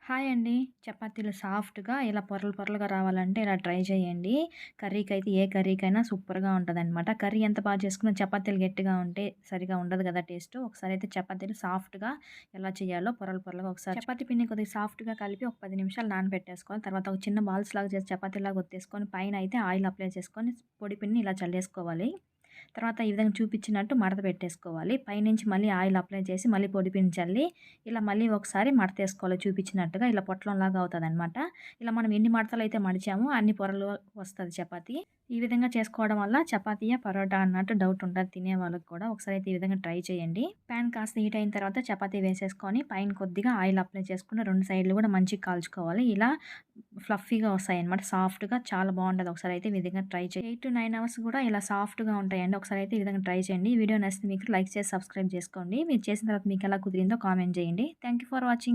Hi అండి. చపాతీలు సాఫ్ట్‌గా ఇలా పొరలు పొరలుగా రావాలంటే ఇలా ట్రై చేయండి. కర్రీకైతే ఏ కర్రీకైనా సూపర్‌గా ఉంటదనమాట. కర్రీ ఎంత బా చేసుకున్నా చపాతీలు గట్టిగా ఉంటే సరిగా ఉండదు గదా టేస్టు. ఒకసారయితే చపాతీలు సాఫ్ట్‌గా ఎలా చేయాలో పొరలు పొరలుగా ఒకసారి చపాతీ పిండిని కొద్దిగా సాఫ్ట్‌గా కలిపి ఒక 10 నిమిషాలు నానబెట్టేసుకోవాలి. తర్వాత ఒక చిన్న బాల్స్‌లాగా చేసి చపాతీలాగా ఒత్తేసుకొని పైనయితే ఆయిల్ అప్లై చేసుకొని పొడి పిండిని ఇలా చల్లేసుకోవాలి. తర్వాత ఈ విధంగా చూపించినట్టు మడత పెట్టేసుకోవాలి. పైనుంచి మళ్ళీ ఆయిల్ అప్లై చేసి మళ్ళీ పొడిపిండి చల్లి ఇలా మళ్ళీ ఒకసారి మడతేసుకోవాలి చూపించినట్టుగా. ఇలా పొట్లంలాగా అవుతదనమాట. ఇలా మనం ఎన్ని మడతలైతే మడిచామో అన్ని పొరలు వస్తది చపాతీ. ఈ విధంగా చేసుకోవడం వల్ల చపాతీయా, పరోటా అన్నట్టు డౌట్ ఉంటది తినే వాళ్ళకి కూడా. ఒకసారి అయితే ఈ విధంగా ట్రై చేయండి. పాన్ కాస్త హీట్ అయిన తర్వాత చపాతీ వేసేసుకొని పైన కొద్దిగా ఆయిల్ అప్లై చేసుకొని 2 సైడ్‌లు కూడా మంచిగా కాల్చుకోవాలి. ఇలా ఫ్లఫీగా వస్తాయన్నమాట. సాఫ్ట్‌గా చాలా బావుంటది. ఒకసారి అయితే ఈ విధంగా ట్రై చేయండి. 8-9 అవర్స్ కూడా ఇలా సాఫ్ట్‌గా ఉంటాయండి. ఒకసారి అయితే ఈ విధంగా ట్రై చేయండి. ఈ వీడియో నచ్చితే మీకు లైక్ చేసి సబ్స్క్రైబ్ చేసుకోండి. మీరు చేసిన తర్వాత మీకెలా కుదిరిందో కామెంట్ చేయండి. Thank you for watching.